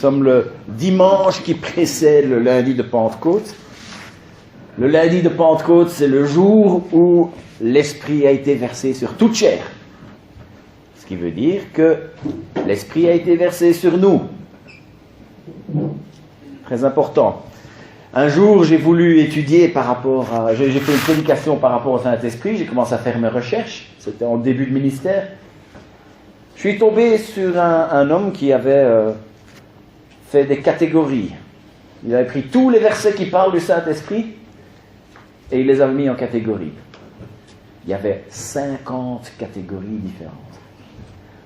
Nous sommes le dimanche qui précède le lundi de Pentecôte. Le lundi de Pentecôte, c'est le jour où l'Esprit a été versé sur toute chair. Ce qui veut dire que l'Esprit a été versé sur nous. Très important. Un jour, j'ai voulu étudier par rapport à... J'ai fait une prédication par rapport au Saint-Esprit, j'ai commencé à faire mes recherches, c'était en début de ministère. Je suis tombé sur un homme qui avait fait des catégories. Il avait pris tous les versets qui parlent du Saint-Esprit et il les a mis en catégories. Il y avait 50 catégories différentes.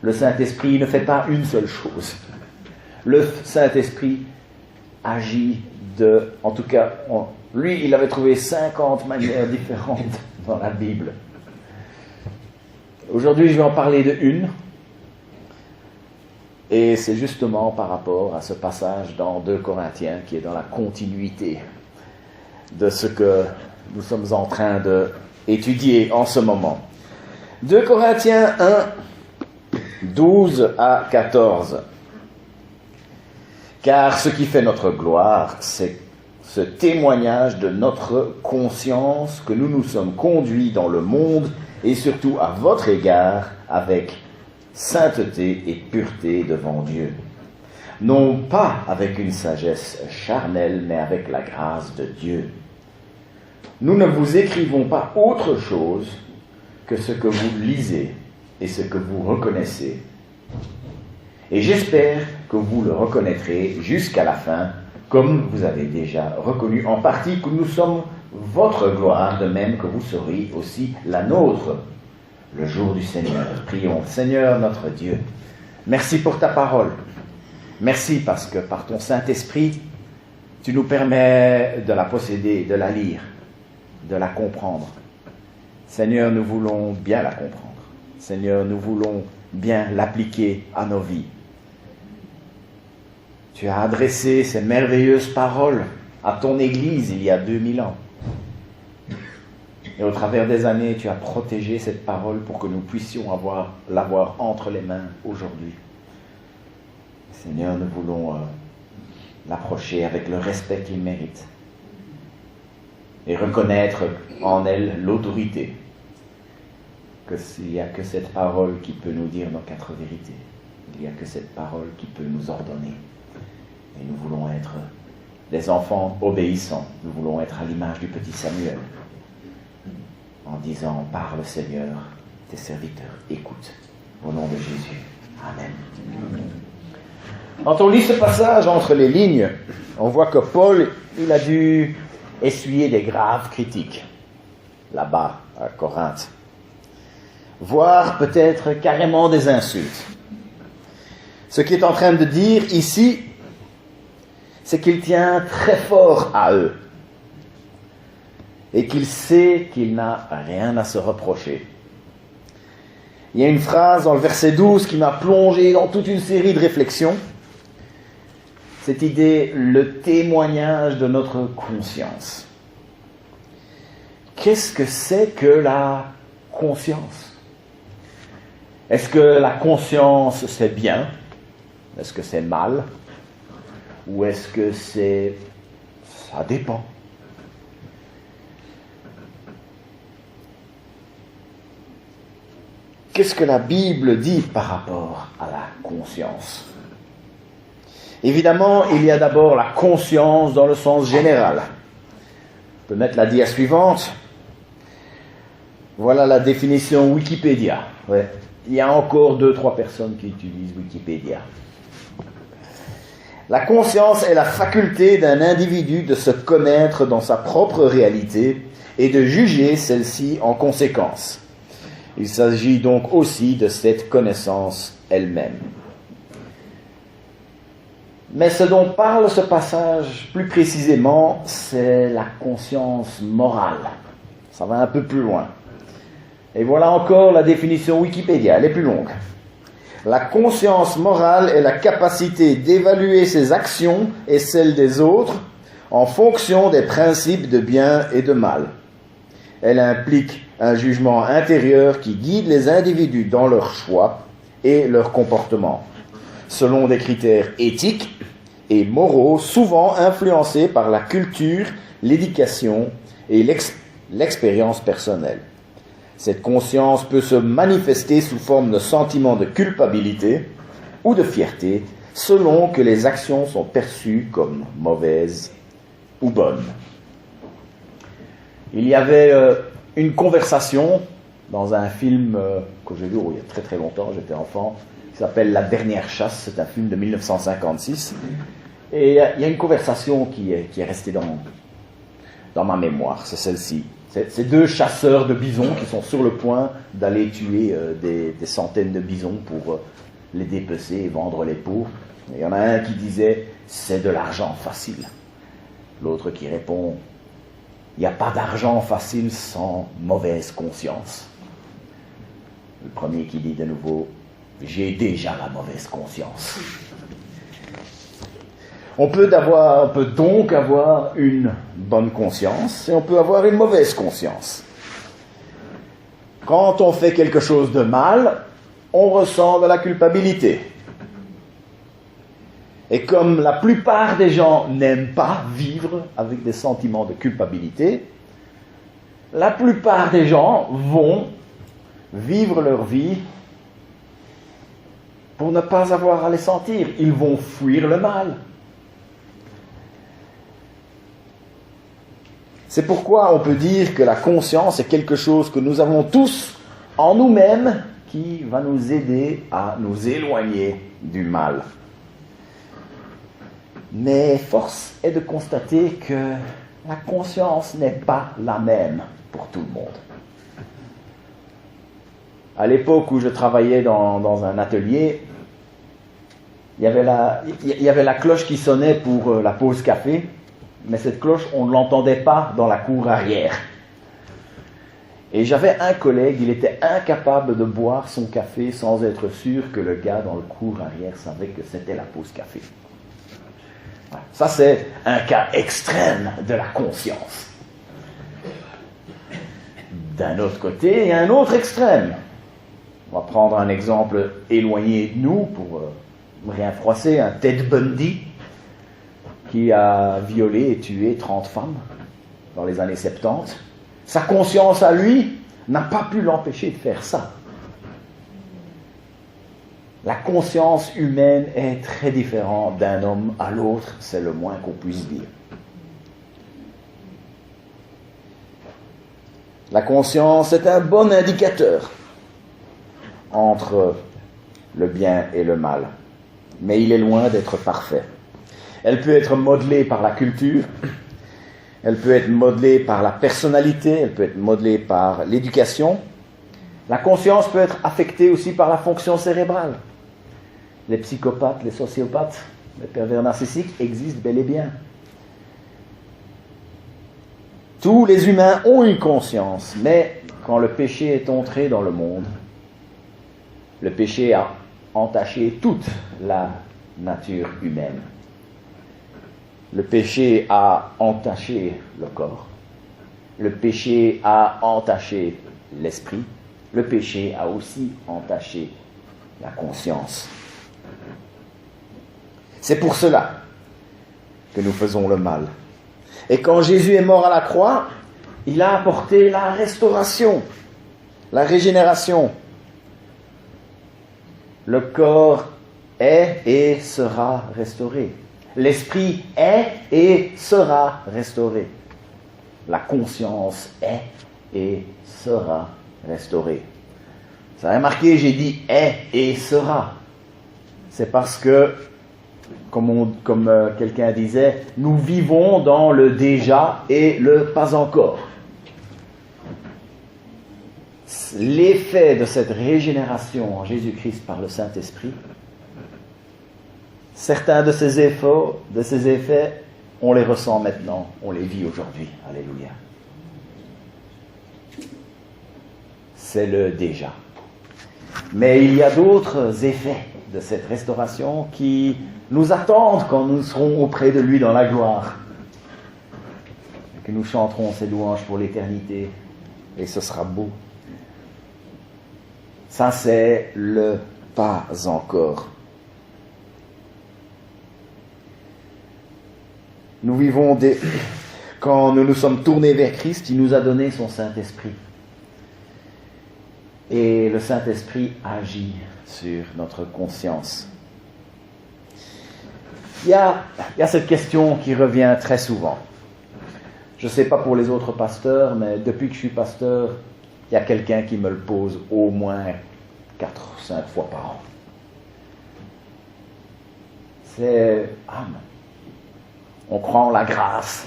Le Saint-Esprit ne fait pas une seule chose. Le Saint-Esprit agit en tout cas, lui, il avait trouvé 50 manières différentes dans la Bible. Aujourd'hui, je vais en parler de une. Et c'est justement par rapport à ce passage dans 2 Corinthiens qui est dans la continuité de ce que nous sommes en train d'étudier en ce moment. 2 Corinthiens 1, 12 à 14. Car ce qui fait notre gloire, c'est ce témoignage de notre conscience que nous nous sommes conduits dans le monde et surtout à votre égard avec sainteté et pureté devant Dieu. Non pas avec une sagesse charnelle, mais avec la grâce de Dieu. Nous ne vous écrivons pas autre chose que ce que vous lisez et ce que vous reconnaissez. Et j'espère que vous le reconnaîtrez jusqu'à la fin, comme vous avez déjà reconnu en partie que nous sommes votre gloire, de même que vous serez aussi la nôtre. Le jour du Seigneur. Prions. Seigneur notre Dieu, merci pour ta parole. Merci parce que par ton Saint-Esprit, tu nous permets de la posséder, de la lire, de la comprendre. Seigneur, nous voulons bien la comprendre. Seigneur, nous voulons bien l'appliquer à nos vies. Tu as adressé ces merveilleuses paroles à ton Église il y a 2000 ans. Et au travers des années, tu as protégé cette parole pour que nous puissions l'avoir entre les mains aujourd'hui. Seigneur, nous voulons l'approcher avec le respect qu'il mérite et reconnaître en elle l'autorité, que s'il n'y a que cette parole qui peut nous dire nos 4 vérités. Il n'y a que cette parole qui peut nous ordonner. Et nous voulons être des enfants obéissants. Nous voulons être à l'image du petit Samuel. En disant, parle Seigneur, tes serviteurs écoutent. Au nom de Jésus. Amen. Quand on lit ce passage entre les lignes, on voit que Paul, il a dû essuyer des graves critiques, là-bas, à Corinthe. Voire peut-être carrément des insultes. Ce qu'il est en train de dire ici, c'est qu'il tient très fort à eux. Et qu'il sait qu'il n'a rien à se reprocher. Il y a une phrase dans le verset 12 qui m'a plongé dans toute une série de réflexions. Cette idée, le témoignage de notre conscience. Qu'est-ce que c'est que la conscience? Est-ce que la conscience c'est bien? Est-ce que c'est mal? Ou est-ce que ça dépend? Qu'est-ce que la Bible dit par rapport à la conscience? Évidemment, il y a d'abord la conscience dans le sens général. On peut mettre la dia suivante. Voilà la définition Wikipédia. Ouais. Il y a encore 2-3 personnes qui utilisent Wikipédia. La conscience est la faculté d'un individu de se connaître dans sa propre réalité et de juger celle-ci en conséquence. Il s'agit donc aussi de cette connaissance elle-même. Mais ce dont parle ce passage plus précisément, c'est la conscience morale. Ça va un peu plus loin. Et voilà encore la définition Wikipédia, elle est plus longue. La conscience morale est la capacité d'évaluer ses actions et celles des autres en fonction des principes de bien et de mal. Elle implique un jugement intérieur qui guide les individus dans leurs choix et leur comportement, selon des critères éthiques et moraux, souvent influencés par la culture, l'éducation et l'expérience personnelle. Cette conscience peut se manifester sous forme de sentiment de culpabilité ou de fierté, selon que les actions sont perçues comme mauvaises ou bonnes. Il y avait une conversation dans un film que j'ai vu il y a très très longtemps, j'étais enfant, qui s'appelle La Dernière Chasse, c'est un film de 1956. Et il y a une conversation qui est restée dans ma mémoire, c'est celle-ci. C'est deux chasseurs de bisons qui sont sur le point d'aller tuer des centaines de bisons pour les dépecer et vendre les peaux. Et il y en a un qui disait « c'est de l'argent facile ». L'autre qui répond « il n'y a pas d'argent facile sans mauvaise conscience ». Le premier qui dit de nouveau « j'ai déjà la mauvaise conscience ». On peut donc avoir une bonne conscience et on peut avoir une mauvaise conscience. Quand on fait quelque chose de mal, on ressent de la culpabilité. Et comme la plupart des gens n'aiment pas vivre avec des sentiments de culpabilité, la plupart des gens vont vivre leur vie pour ne pas avoir à les sentir. Ils vont fuir le mal. C'est pourquoi on peut dire que la conscience est quelque chose que nous avons tous en nous-mêmes qui va nous aider à nous éloigner du mal. Mais force est de constater que la conscience n'est pas la même pour tout le monde. À l'époque où je travaillais dans un atelier, il y avait la cloche qui sonnait pour la pause café. Mais cette cloche, on ne l'entendait pas dans la cour arrière. Et j'avais un collègue, il était incapable de boire son café sans être sûr que le gars dans le cour arrière savait que c'était la pause café. Voilà. Ça, c'est un cas extrême de la conscience. D'un autre côté, il y a un autre extrême. On va prendre un exemple éloigné de nous pour rien froisser, un Ted Bundy, qui a violé et tué 30 femmes dans les années 70. Sa conscience à lui n'a pas pu l'empêcher de faire ça. La conscience humaine est très différente d'un homme à l'autre, c'est le moins qu'on puisse dire. La conscience est un bon indicateur entre le bien et le mal, mais il est loin d'être parfait. Elle peut être modelée par la culture, elle peut être modelée par la personnalité, elle peut être modelée par l'éducation. La conscience peut être affectée aussi par la fonction cérébrale. Les psychopathes, les sociopathes, les pervers narcissiques existent bel et bien. Tous les humains ont une conscience, mais quand le péché est entré dans le monde, le péché a entaché toute la nature humaine. Le péché a entaché le corps. Le péché a entaché l'esprit. Le péché a aussi entaché la conscience. C'est pour cela que nous faisons le mal. Et quand Jésus est mort à la croix, il a apporté la restauration, la régénération. Le corps est et sera restauré. L'esprit est et sera restauré. La conscience est et sera restaurée. Vous avez remarqué, j'ai dit est et sera. C'est parce que, comme quelqu'un disait, nous vivons dans le déjà et le pas encore. L'effet de cette régénération en Jésus-Christ par le Saint-Esprit, certains de ces effets, on les ressent maintenant, on les vit aujourd'hui. Alléluia. C'est le déjà. Mais il y a d'autres effets de cette restauration qui nous attendent quand nous serons auprès de lui dans la gloire. Et que nous chanterons ses louanges pour l'éternité. Et ce sera beau. Ça, c'est le pas encore. Nous vivons quand nous nous sommes tournés vers Christ, il nous a donné son Saint-Esprit. Et le Saint-Esprit agit sur notre conscience. Il y a cette question qui revient très souvent. Je ne sais pas pour les autres pasteurs, mais depuis que je suis pasteur, il y a quelqu'un qui me le pose au moins 4-5 fois par an. C'est on croit en la grâce.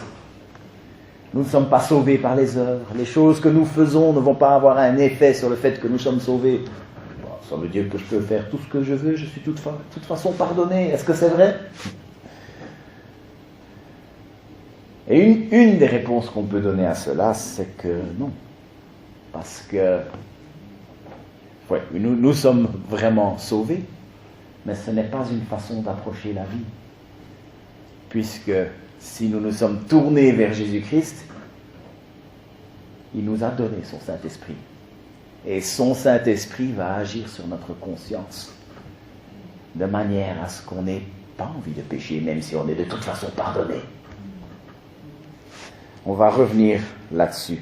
Nous ne sommes pas sauvés par les œuvres. Les choses que nous faisons ne vont pas avoir un effet sur le fait que nous sommes sauvés. Bon, ça veut dire que je peux faire tout ce que je veux, je suis de toute façon pardonné. Est-ce que c'est vrai? Et une des réponses qu'on peut donner à cela, c'est que non. Parce que nous sommes vraiment sauvés, mais ce n'est pas une façon d'approcher la vie. Puisque si nous nous sommes tournés vers Jésus-Christ, il nous a donné son Saint-Esprit. Et son Saint-Esprit va agir sur notre conscience, de manière à ce qu'on n'ait pas envie de pécher, même si on est de toute façon pardonné. On va revenir là-dessus.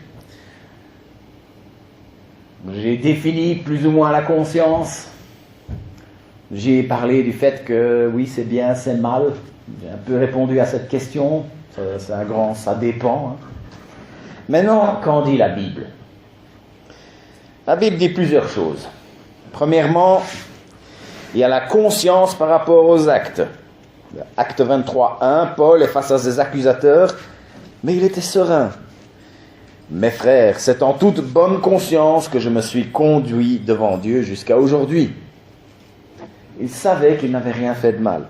J'ai défini plus ou moins la conscience. J'ai parlé du fait que oui, c'est bien, c'est mal. J'ai un peu répondu à cette question. C'est un grand ça dépend. Maintenant, qu'en dit la Bible? La Bible dit plusieurs choses. Premièrement, il y a la conscience par rapport aux actes. Acte 23:1, Paul est face à ses accusateurs, mais il était serein. Mes frères, c'est en toute bonne conscience que je me suis conduit devant Dieu jusqu'à aujourd'hui. Il savait qu'il n'avait rien fait de mal.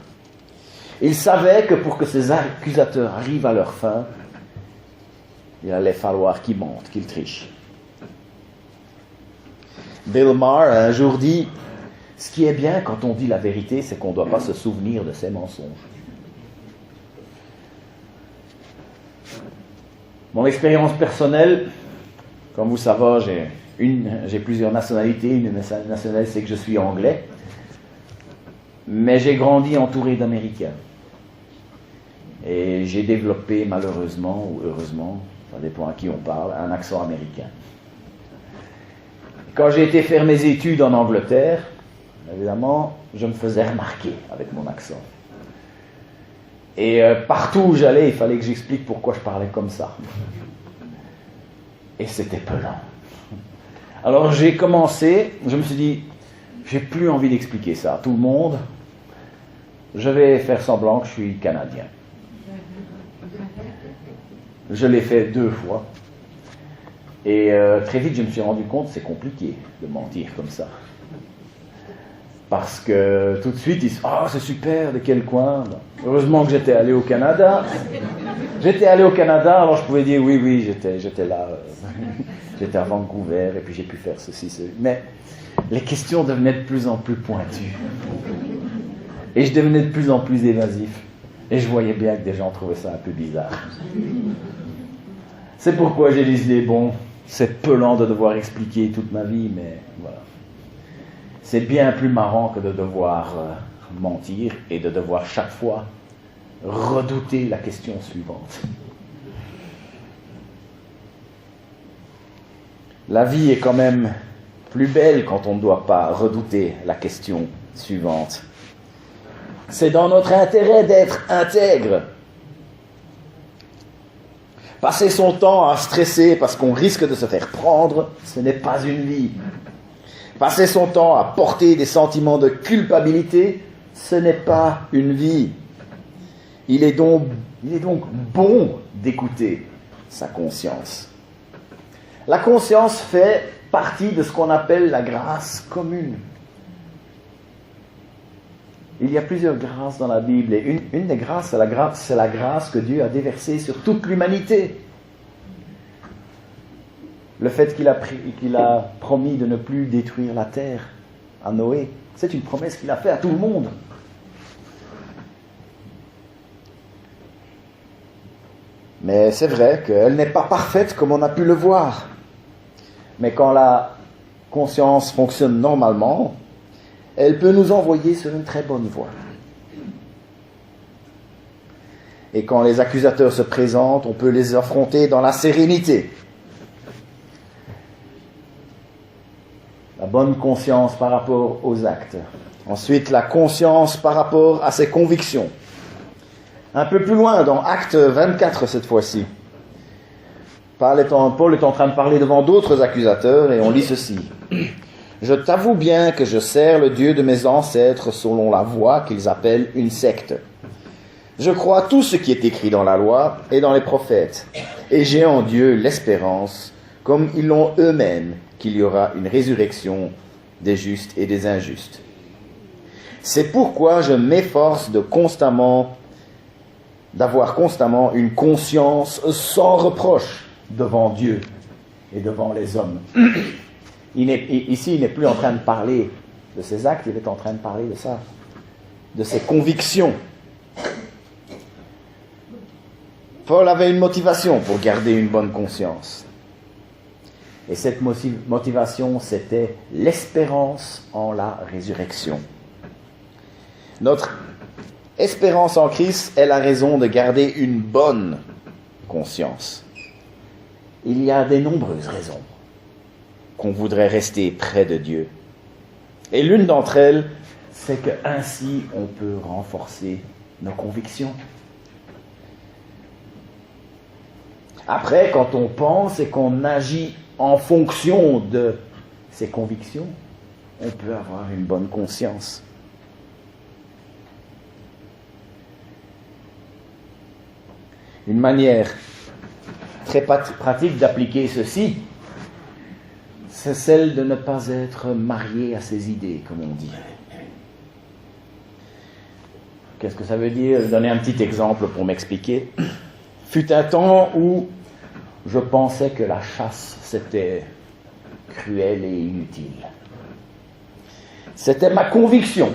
Il savait que pour que ses accusateurs arrivent à leur fin, il allait falloir qu'ils mentent, qu'ils trichent. Bill Maher a un jour dit, ce qui est bien quand on dit la vérité, c'est qu'on ne doit pas se souvenir de ses mensonges. Mon expérience personnelle, comme vous savez, j'ai plusieurs nationalités. Une nationalité, c'est que je suis anglais. Mais j'ai grandi entouré d'Américains. Et j'ai développé, malheureusement ou heureusement, ça dépend à qui on parle, un accent américain. Quand j'ai été faire mes études en Angleterre, évidemment, je me faisais remarquer avec mon accent. Et partout où j'allais, il fallait que j'explique pourquoi je parlais comme ça. Et c'était pelant. Alors j'ai commencé, je me suis dit, j'ai plus envie d'expliquer ça à tout le monde. Je vais faire semblant que je suis Canadien. Je l'ai fait 2 fois. Et très vite, je me suis rendu compte que c'est compliqué de mentir comme ça. Parce que tout de suite, ils disent « Ah, c'est super, de quel coin ?» Heureusement que j'étais allé au Canada. J'étais allé au Canada, alors je pouvais dire « Oui, j'étais là. J'étais à Vancouver, et puis j'ai pu faire ceci, ceci. » Mais les questions devenaient de plus en plus pointues. Et je devenais de plus en plus évasif. Et je voyais bien que des gens trouvaient ça un peu bizarre. C'est pourquoi j'ai décidé, bon, c'est pelant de devoir expliquer toute ma vie, mais voilà. C'est bien plus marrant que de devoir mentir et de devoir chaque fois redouter la question suivante. La vie est quand même plus belle quand on ne doit pas redouter la question suivante. C'est dans notre intérêt d'être intègre. Passer son temps à stresser parce qu'on risque de se faire prendre, ce n'est pas une vie. Passer son temps à porter des sentiments de culpabilité, ce n'est pas une vie. Il est donc bon d'écouter sa conscience. La conscience fait partie de ce qu'on appelle la grâce commune. Il y a plusieurs grâces dans la Bible, et une des grâces, c'est la grâce que Dieu a déversée sur toute l'humanité. Le fait qu'il a promis de ne plus détruire la terre à Noé, c'est une promesse qu'il a faite à tout le monde. Mais c'est vrai qu'elle n'est pas parfaite comme on a pu le voir. Mais quand la conscience fonctionne normalement, elle peut nous envoyer sur une très bonne voie. Et quand les accusateurs se présentent, on peut les affronter dans la sérénité. La bonne conscience par rapport aux actes. Ensuite, la conscience par rapport à ses convictions. Un peu plus loin, dans Acte 24 cette fois-ci. Paul est en train de parler devant d'autres accusateurs et on lit ceci. « Je t'avoue bien que je sers le Dieu de mes ancêtres selon la voie qu'ils appellent une secte. Je crois tout ce qui est écrit dans la loi et dans les prophètes, et j'ai en Dieu l'espérance, comme ils l'ont eux-mêmes, qu'il y aura une résurrection des justes et des injustes. C'est pourquoi je m'efforce d'avoir constamment une conscience sans reproche devant Dieu et devant les hommes. » Ici, il n'est plus en train de parler de ses actes, il est en train de parler de ça, de ses convictions. Paul avait une motivation pour garder une bonne conscience. Et cette motivation, c'était l'espérance en la résurrection. Notre espérance en Christ est la raison de garder une bonne conscience. Il y a de nombreuses raisons qu'on voudrait rester près de Dieu. Et l'une d'entre elles, c'est qu'ainsi on peut renforcer nos convictions. Après, quand on pense et qu'on agit en fonction de ses convictions, on peut avoir une bonne conscience. Une manière très pratique d'appliquer ceci, c'est celle de ne pas être marié à ses idées, comme on dit. Qu'est-ce que ça veut dire? Je vais donner un petit exemple pour m'expliquer. Fut un temps où je pensais que la chasse, c'était cruel et inutile. C'était ma conviction.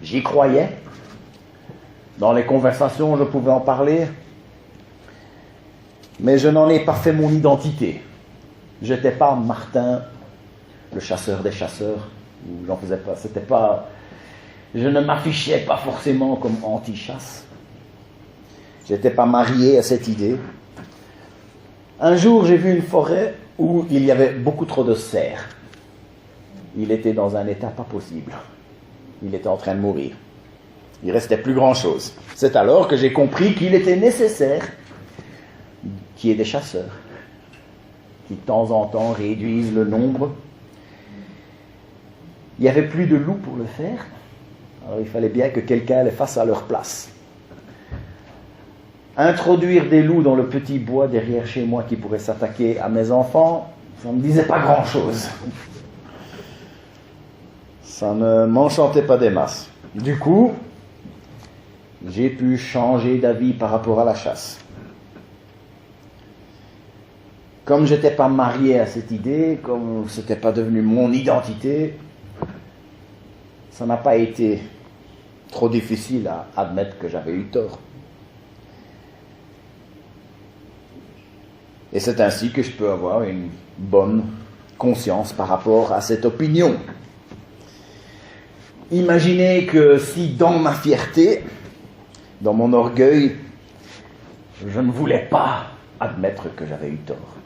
J'y croyais. Dans les conversations, je pouvais en parler. Mais je n'en ai pas fait mon identité. Je n'étais pas Martin, le chasseur des chasseurs. Ou j'en faisais pas. C'était pas. Je ne m'affichais pas forcément comme anti-chasse. Je n'étais pas marié à cette idée. Un jour, j'ai vu une forêt où il y avait beaucoup trop de cerfs. Il était dans un état pas possible. Il était en train de mourir. Il ne restait plus grand-chose. C'est alors que j'ai compris qu'il était nécessaire qu'il y ait des chasseurs qui, de temps en temps, réduisent le nombre. Il n'y avait plus de loups pour le faire. Alors il fallait bien que quelqu'un les fasse à leur place. Introduire des loups dans le petit bois derrière chez moi qui pourraient s'attaquer à mes enfants, ça ne me disait pas grand-chose. Ça ne m'enchantait pas des masses. Du coup, j'ai pu changer d'avis par rapport à la chasse. Comme je n'étais pas marié à cette idée, comme ce n'était pas devenu mon identité, ça n'a pas été trop difficile à admettre que j'avais eu tort. Et c'est ainsi que je peux avoir une bonne conscience par rapport à cette opinion. Imaginez que si dans ma fierté, dans mon orgueil, je ne voulais pas admettre que j'avais eu tort.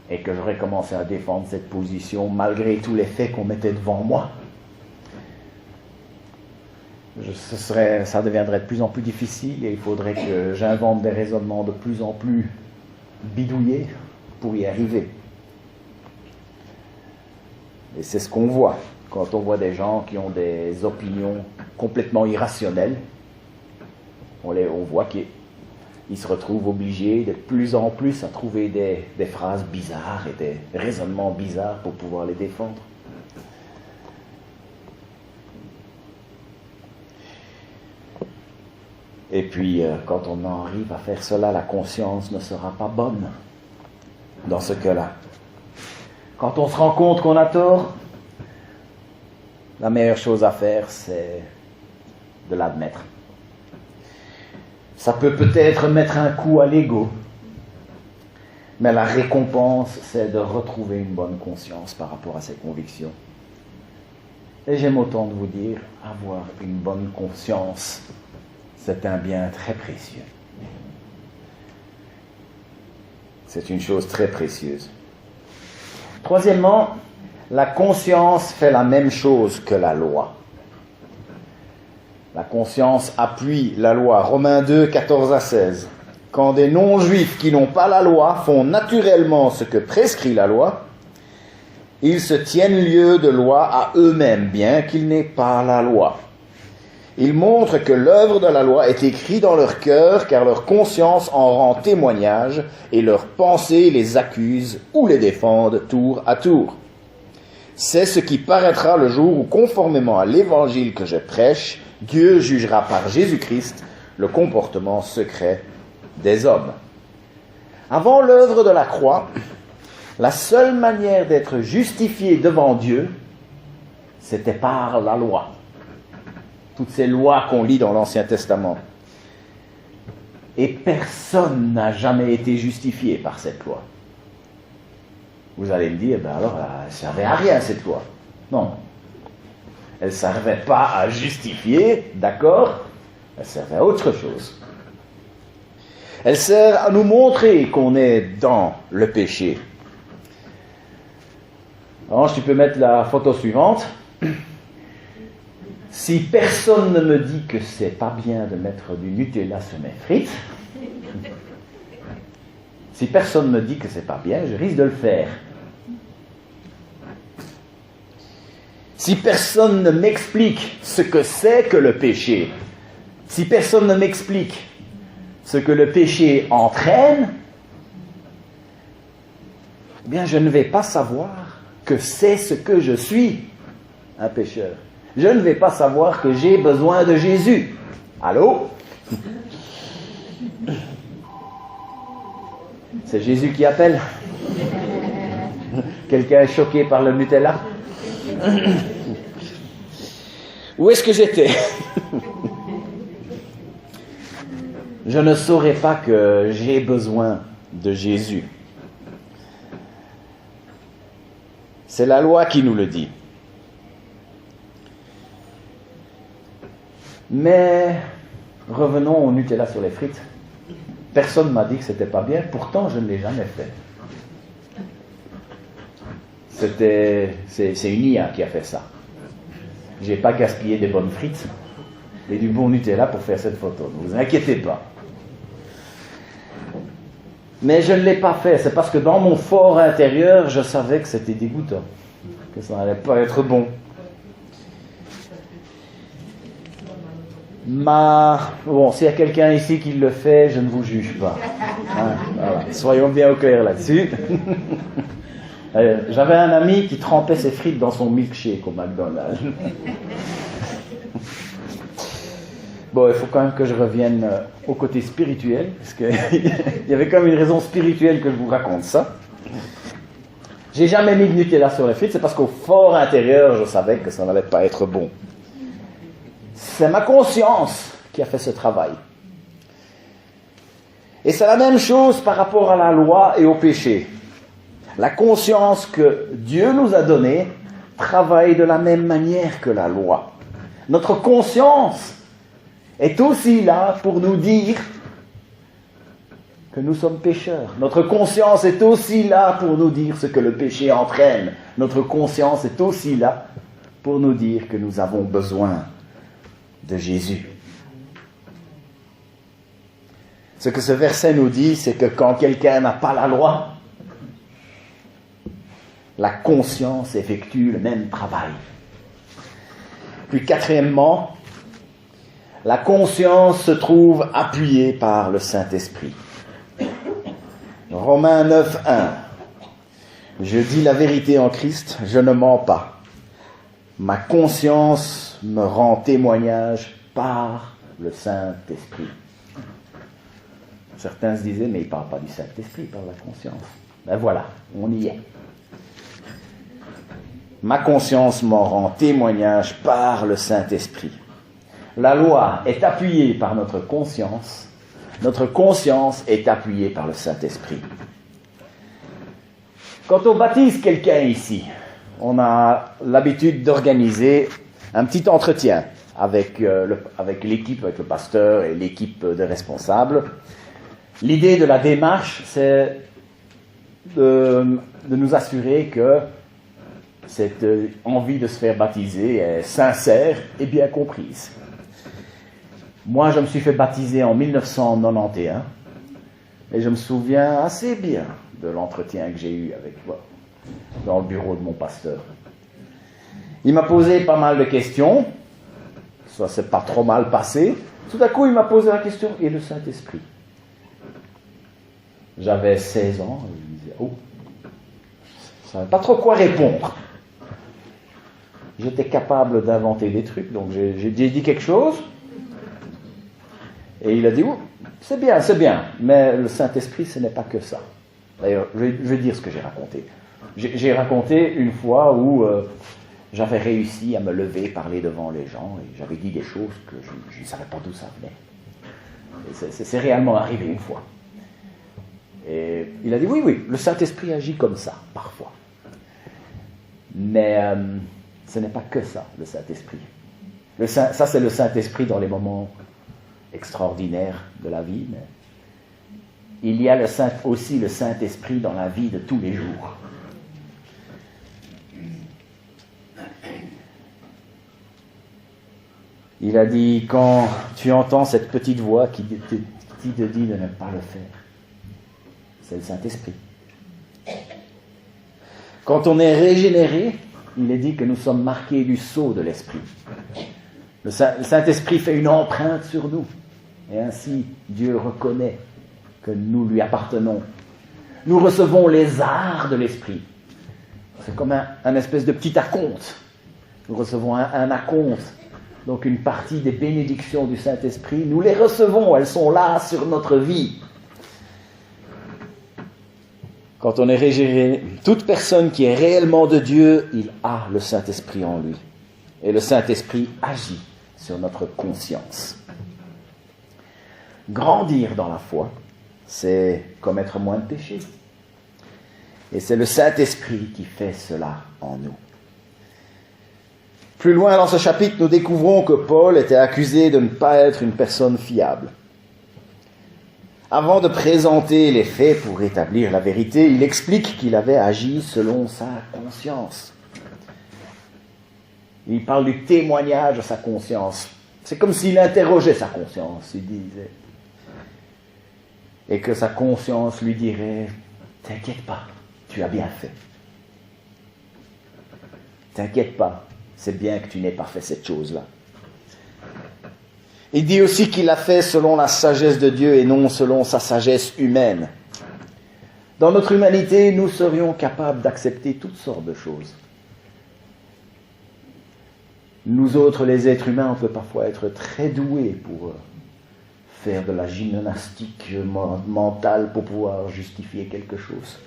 Et que j'aurais commencé à défendre cette position malgré tous les faits qu'on mettait devant moi. Ça deviendrait de plus en plus difficile et il faudrait que j'invente des raisonnements de plus en plus bidouillés pour y arriver. Et c'est ce qu'on voit quand on voit des gens qui ont des opinions complètement irrationnelles. On voit qu'ils se retrouvent obligés de plus en plus à trouver des phrases bizarres et des raisonnements bizarres pour pouvoir les défendre. Et puis, quand on en arrive à faire cela, la conscience ne sera pas bonne dans ce cas-là. Quand on se rend compte qu'on a tort, la meilleure chose à faire, c'est de l'admettre. Ça peut peut-être mettre un coup à l'ego, mais la récompense, c'est de retrouver une bonne conscience par rapport à ses convictions. Et j'aime autant de vous dire, avoir une bonne conscience c'est un bien très précieux. C'est une chose très précieuse. Troisièmement, la conscience fait la même chose que la loi. La conscience appuie la loi. Romains 2, 14 à 16. Quand des non-juifs qui n'ont pas la loi font naturellement ce que prescrit la loi, ils se tiennent lieu de loi à eux-mêmes, bien qu'ils n'aient pas la loi. Ils montrent que l'œuvre de la loi est écrite dans leur cœur, car leur conscience en rend témoignage, et leurs pensées les accusent ou les défendent tour à tour. C'est ce qui paraîtra le jour où, conformément à l'évangile que je prêche, Dieu jugera par Jésus-Christ le comportement secret des hommes. Avant l'œuvre de la croix, la seule manière d'être justifié devant Dieu, c'était par la loi. Toutes ces lois qu'on lit dans l'Ancien Testament. Et personne n'a jamais été justifié par cette loi. Vous allez me dire, alors, elle ne servait à rien cette loi. Non. Elle ne servait pas à justifier, d'accord? Elle servait à autre chose. Elle sert à nous montrer qu'on est dans le péché. Alors, tu peux mettre la photo suivante. Si personne ne me dit que c'est pas bien de mettre du Nutella sur mes frites, si personne me dit que c'est pas bien, je risque de le faire. Si personne ne m'explique ce que c'est que le péché, si personne ne m'explique ce que le péché entraîne, eh bien je ne vais pas savoir que c'est ce que je suis, un pécheur. Je ne vais pas savoir que j'ai besoin de Jésus. Allô? C'est Jésus qui appelle? Quelqu'un est choqué par le Nutella? Où est-ce que j'étais? Je ne saurais pas que j'ai besoin de Jésus. C'est la loi qui nous le dit. Mais revenons au Nutella sur les frites. Personne ne m'a dit que c'était pas bien, pourtant je ne l'ai jamais fait. C'est une IA qui a fait ça. J'ai pas gaspillé des bonnes frites et du bon Nutella pour faire cette photo. Ne vous inquiétez pas. Mais je ne l'ai pas fait. C'est parce que dans mon fort intérieur, je savais que c'était dégoûtant, que ça n'allait pas être bon. Bon, s'il y a quelqu'un ici qui le fait, je ne vous juge pas. Hein, voilà. Soyons bien au clair là-dessus. J'avais un ami qui trempait ses frites dans son milkshake au McDonald's. Bon, il faut quand même que je revienne au côté spirituel, parce qu'il y avait quand même une raison spirituelle que je vous raconte ça. J'ai jamais mis de Nutella sur les frites, c'est parce qu'au fort intérieur, je savais que ça n'allait pas être bon. C'est ma conscience qui a fait ce travail. Et c'est la même chose par rapport à la loi et au péché. La conscience que Dieu nous a donnée travaille de la même manière que la loi. Notre conscience est aussi là pour nous dire que nous sommes pécheurs. Notre conscience est aussi là pour nous dire ce que le péché entraîne. Notre conscience est aussi là pour nous dire que nous avons besoin de Jésus. Ce que ce verset nous dit, c'est que quand quelqu'un n'a pas la loi, la conscience effectue le même travail. Puis quatrièmement, la conscience se trouve appuyée par le Saint-Esprit. Romains 9, 1. Je dis la vérité en Christ, je ne mens pas. Ma conscience me rend témoignage par le Saint-Esprit. Certains se disaient, mais il ne parle pas du Saint-Esprit, il parle de la conscience. Ben voilà, on y est. Ma conscience m'en rend témoignage par le Saint-Esprit. La loi est appuyée par notre conscience est appuyée par le Saint-Esprit. Quand on baptise quelqu'un ici, on a l'habitude d'organiser un petit entretien. avec l'équipe, avec le pasteur et l'équipe de responsables. L'idée de la démarche, c'est de nous assurer que cette envie de se faire baptiser est sincère et bien comprise. Moi, je me suis fait baptiser en 1991 et je me souviens assez bien de l'entretien que j'ai eu avec moi dans le bureau de mon pasteur. Il m'a posé pas mal de questions, ça s'est pas trop mal passé. Tout à coup, il m'a posé la question, et le Saint-Esprit? J'avais 16 ans, et je me disais, oh, je ne savais pas trop quoi répondre. J'étais capable d'inventer des trucs, donc j'ai dit quelque chose, et il a dit, oh, c'est bien, mais le Saint-Esprit, ce n'est pas que ça. D'ailleurs, je vais dire ce que j'ai raconté. J'ai raconté une fois où j'avais réussi à me lever, parler devant les gens, et j'avais dit des choses que je ne savais pas d'où ça venait. C'est réellement arrivé une fois. Et il a dit, oui, le Saint-Esprit agit comme ça, parfois. Mais ce n'est pas que ça, le Saint-Esprit. Ça, c'est le Saint-Esprit dans les moments extraordinaires de la vie, mais il y a aussi le Saint-Esprit dans la vie de tous les jours. Il a dit, quand tu entends cette petite voix qui te dit de ne pas le faire, c'est le Saint-Esprit. Quand on est régénéré, il est dit que nous sommes marqués du sceau de l'Esprit. Le Saint-Esprit fait une empreinte sur nous, et ainsi Dieu reconnaît que nous lui appartenons. Nous recevons les arts de l'Esprit. C'est comme un espèce de petit acompte. Nous recevons un acompte, donc une partie des bénédictions du Saint-Esprit. Nous les recevons, elles sont là sur notre vie. Quand on est régénéré, toute personne qui est réellement de Dieu, il a le Saint-Esprit en lui. Et le Saint-Esprit agit sur notre conscience. Grandir dans la foi, c'est commettre moins de péchés. Et c'est le Saint-Esprit qui fait cela en nous. Plus loin dans ce chapitre, nous découvrons que Paul était accusé de ne pas être une personne fiable. Avant de présenter les faits pour établir la vérité, il explique qu'il avait agi selon sa conscience. Il parle du témoignage de sa conscience. C'est comme s'il interrogeait sa conscience, il disait. Et que sa conscience lui dirait, « T'inquiète pas, tu as bien fait. T'inquiète pas, c'est bien que tu n'aies pas fait cette chose-là. » Il dit aussi qu'il l'a fait selon la sagesse de Dieu et non selon sa sagesse humaine. Dans notre humanité, nous serions capables d'accepter toutes sortes de choses. Nous autres, les êtres humains, on peut parfois être très doués pour faire de la gymnastique mentale pour pouvoir justifier quelque chose.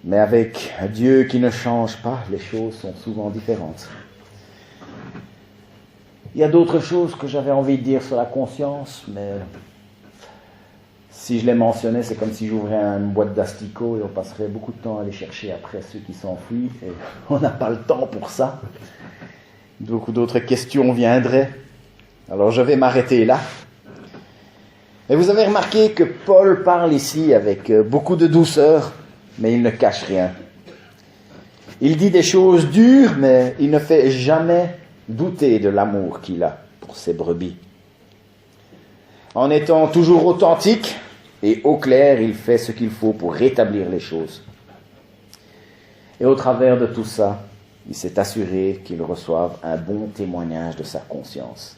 Mais avec un Dieu qui ne change pas, les choses sont souvent différentes. Il y a d'autres choses que j'avais envie de dire sur la conscience, mais si je les mentionnais, c'est comme si j'ouvrais une boîte d'asticots et on passerait beaucoup de temps à aller chercher après ceux qui s'enfuient, et on n'a pas le temps pour ça. Beaucoup d'autres questions viendraient. Alors je vais m'arrêter là. Et vous avez remarqué que Paul parle ici avec beaucoup de douceur, mais il ne cache rien. Il dit des choses dures, mais il ne fait jamais douter de l'amour qu'il a pour ses brebis. En étant toujours authentique et au clair, il fait ce qu'il faut pour rétablir les choses. Et au travers de tout ça, il s'est assuré qu'il reçoive un bon témoignage de sa conscience.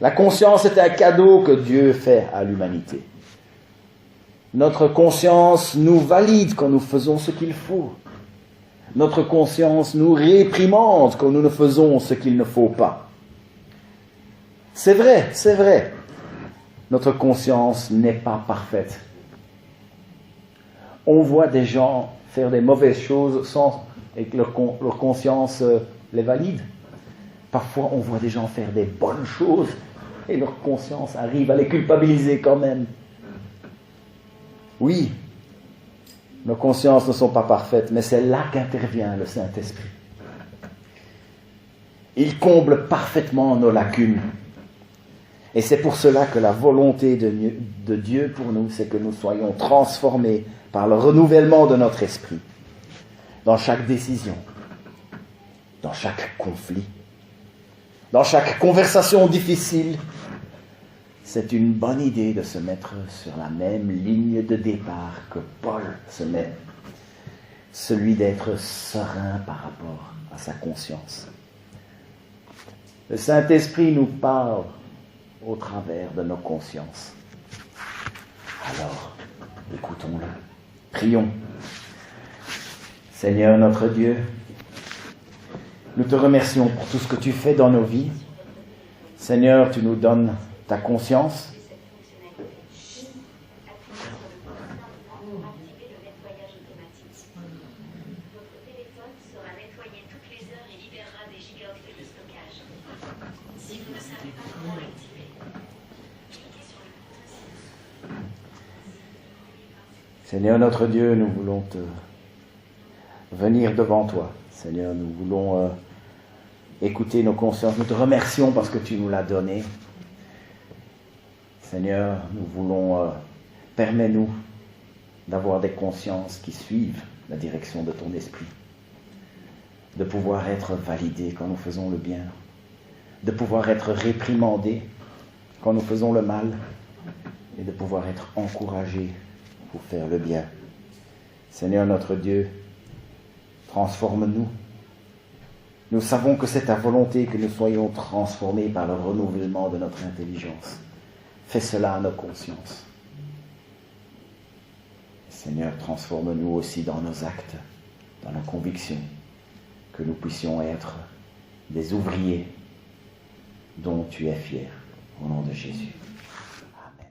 La conscience est un cadeau que Dieu fait à l'humanité. Notre conscience nous valide quand nous faisons ce qu'il faut. Notre conscience nous réprimande quand nous ne faisons ce qu'il ne faut pas. C'est vrai. Notre conscience n'est pas parfaite. On voit des gens faire des mauvaises choses et que leur conscience les valide. Parfois, on voit des gens faire des bonnes choses et leur conscience arrive à les culpabiliser quand même. Oui, Nos consciences ne sont pas parfaites, mais c'est là qu'intervient le Saint-Esprit. Il comble parfaitement nos lacunes. Et c'est pour cela que la volonté de Dieu pour nous, c'est que nous soyons transformés par le renouvellement de notre esprit. Dans chaque décision, dans chaque conflit, dans chaque conversation difficile, c'est une bonne idée de se mettre sur la même ligne de départ que Paul se met, celui d'être serein par rapport à sa conscience. Le Saint-Esprit nous parle au travers de nos consciences. Alors, écoutons-le. Prions. Seigneur notre Dieu, nous te remercions pour tout ce que tu fais dans nos vies. Seigneur, tu nous donnes ta conscience. Seigneur notre Dieu, nous voulons te venir devant toi. Seigneur, nous voulons écouter nos consciences. Nous te remercions parce que tu nous l'as donné. Seigneur, nous voulons, permets-nous d'avoir des consciences qui suivent la direction de ton esprit. De pouvoir être validés quand nous faisons le bien. De pouvoir être réprimandés quand nous faisons le mal. Et de pouvoir être encouragés pour faire le bien. Seigneur notre Dieu, transforme-nous. Nous savons que c'est ta volonté que nous soyons transformés par le renouvellement de notre intelligence. Fais cela à nos consciences. Seigneur, transforme-nous aussi dans nos actes, dans nos convictions, que nous puissions être des ouvriers dont tu es fier. Au nom de Jésus.